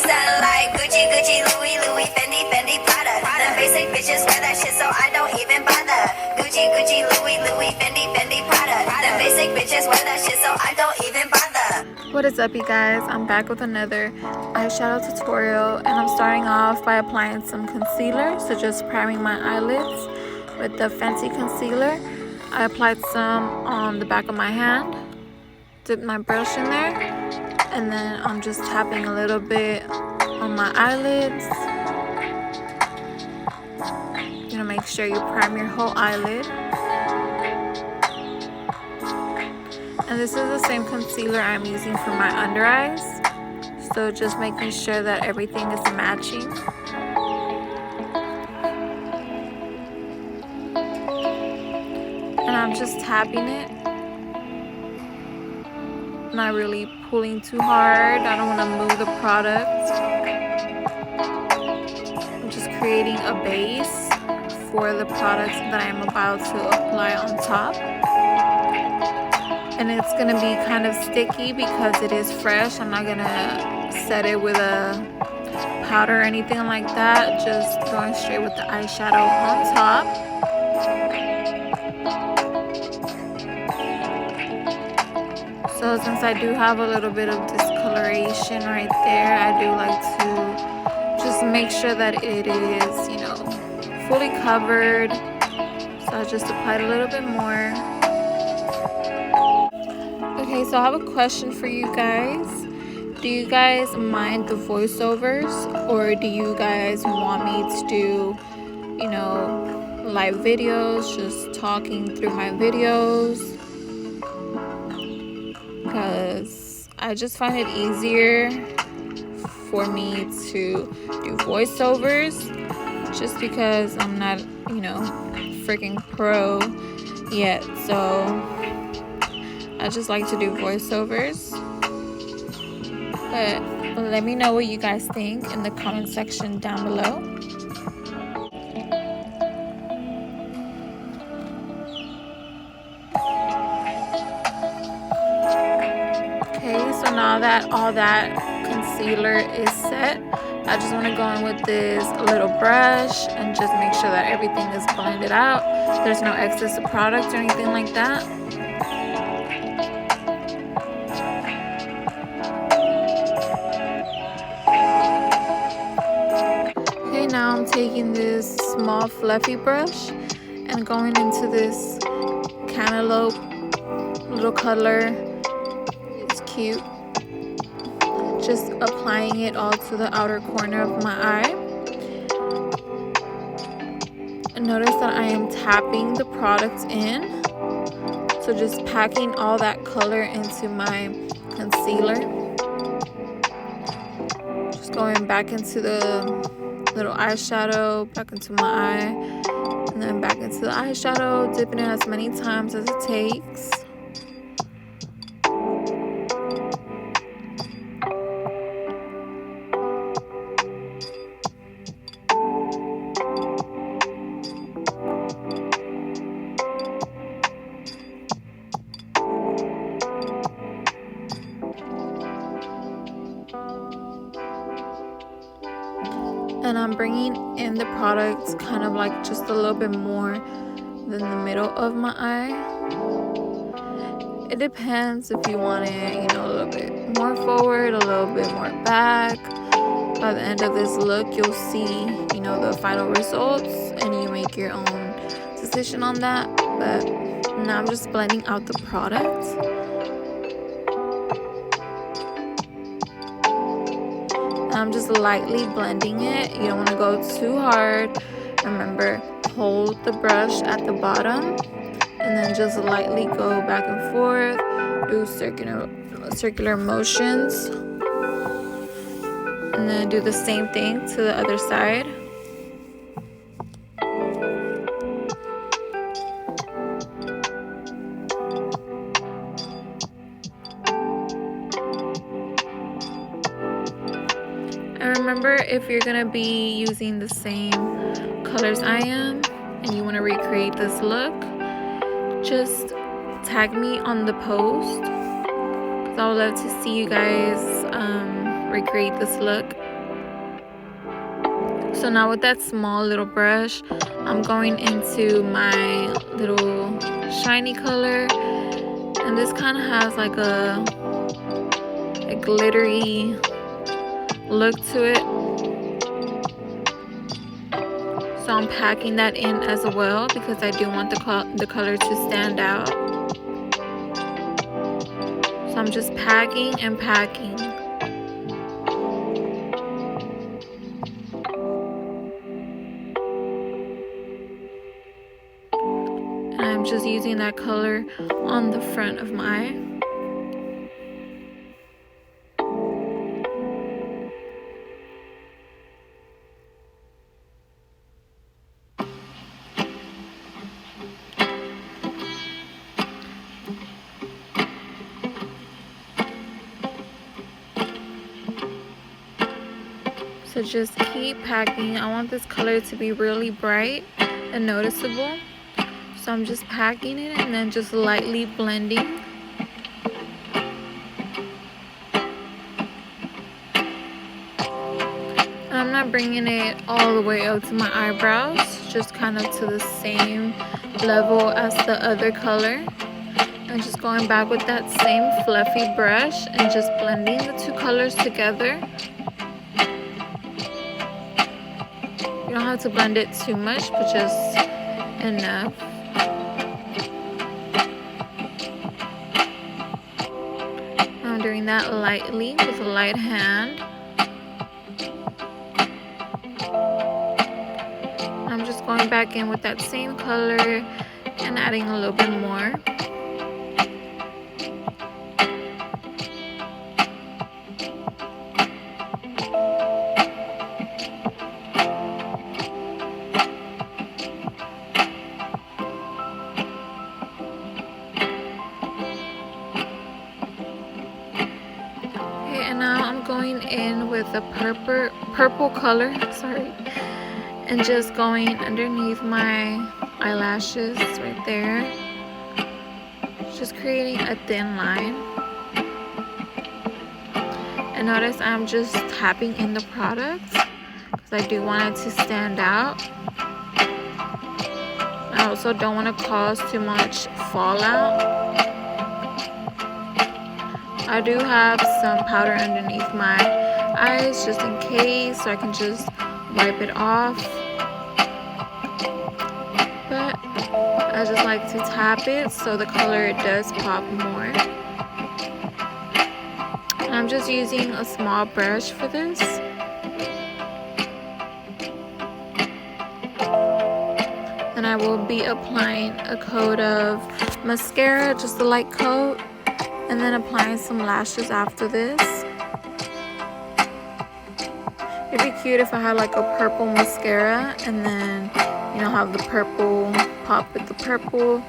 Sound like Gucci, Gucci, Louis, Louis, Fendi, Fendi, Prada. The basic bitches wear that shit, so I don't even bother. Gucci, Gucci, Louis, Louis, Fendi, Fendi, Prada. The basic bitches wear that shit, so I don't even bother. What is up, you guys? I'm back with another eyeshadow tutorial, and I'm starting off by applying some concealer, so just priming my eyelids with the Fenty Concealer. I applied some on the back of my hand, dipped my brush in there, and then I'm just tapping a little bit on my eyelids. You know, make sure you prime your whole eyelid. And this is the same concealer I'm using for my under eyes, so just making sure that everything is matching. And I'm just tapping it, not really pulling too hard. I don't want to move the product. I'm just creating a base for the products that I'm about to apply on top. And it's going to be kind of sticky because it is fresh. I'm not going to set it with a powder or anything like that. Just going straight with the eyeshadow on top. So since I do have a little bit of discoloration right there, I do like to just make sure that it is, you know, fully covered. So I just applied a little bit more. Okay, so I have a question for you guys. Do you guys mind the voiceovers, or do you guys want me to do, you know, live videos, just talking through my videos? Because I just find it easier for me to do voiceovers, just because I'm not, you know, freaking pro yet. So I just like to do voiceovers. But let me know what you guys think in the comment section down below. Okay, so now that all that concealer is set, I just want to go in with this little brush and just make sure that everything is blended out. There's no excess of product or anything like that. Okay, now I'm taking this small fluffy brush and going into this cantaloupe little color. It's cute. Just applying it all to the outer corner of my eye. And notice that I am tapping the product in. So just packing all that color into my concealer. Just going back into the little eyeshadow, back into my eye, and then back into the eyeshadow, dipping it as many times as it takes. And I'm bringing in the product kind of like just a little bit more than the middle of my eye. It depends if you want it, you know, a little bit more forward, a little bit more back. By the end of this look, you'll see, you know, the final results, and you make your own decision on that. But now I'm just blending out the product. I'm just lightly blending it. You don't want to go too hard. Remember, hold the brush at the bottom and then just lightly go back and forth. Do circular motions. And then do the same thing to the other side. And remember, if you're gonna be using the same colors I am and you want to recreate this look, just tag me on the post, because I would love to see you guys recreate this look. So now with that small little brush, I'm going into my little shiny color, and this kind of has like a glittery look to it. So I'm packing that in as well because I do want the color to stand out. So I'm just packing and packing. And I'm just using that color on the front of my eye. So just keep packing. I want this color to be really bright and noticeable. So I'm just packing it and then just lightly blending. And I'm not bringing it all the way up to my eyebrows, just kind of to the same level as the other color. And just going back with that same fluffy brush and just blending the two colors together. You don't have to blend it too much, but just enough. I'm doing that lightly with a light hand. I'm just going back in with that same color and adding a little bit more. And now I'm going in with a purple color, sorry, and just going underneath my eyelashes right there, just creating a thin line. And notice I'm just tapping in the product because I do want it to stand out. I also don't want to cause too much fallout. I do have some powder underneath my eyes just in case, so I can just wipe it off. But I just like to tap it so the color does pop more. And I'm just using a small brush for this. And I will be applying a coat of mascara, just a light coat. And then applying some lashes after this. It'd be cute if I had like a purple mascara and then, you know, have the purple pop with the purple.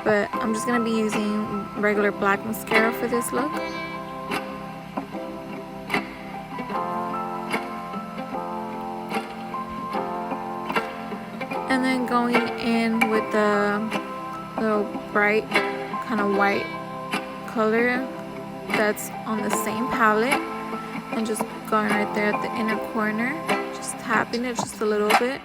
But I'm just going to be using regular black mascara for this look. And then going in with the little bright kind of white color that's on the same palette, and just going right there at the inner corner, just tapping it just a little bit.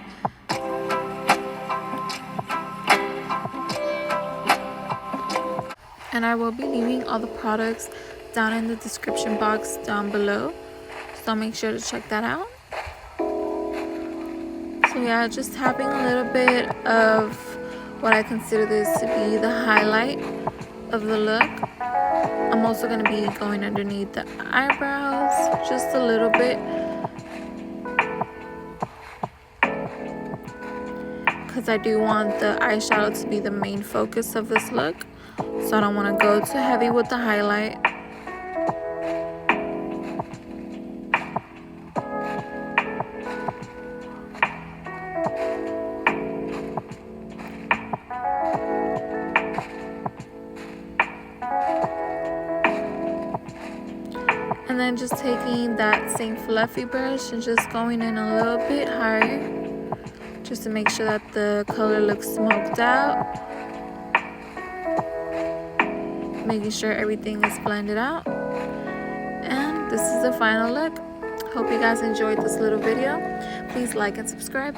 And I will be leaving all the products down in the description box down below, so make sure to check that out. So yeah, just tapping a little bit of what I consider this to be the highlight of the look. I'm also going to be going underneath the eyebrows just a little bit, because I do want the eyeshadow to be the main focus of this look, so I don't want to go too heavy with the highlight. And then just taking that same fluffy brush and just going in a little bit higher, just to make sure that the color looks smoked out. Making sure everything is blended out. And this is the final look. Hope you guys enjoyed this little video. Please like and subscribe.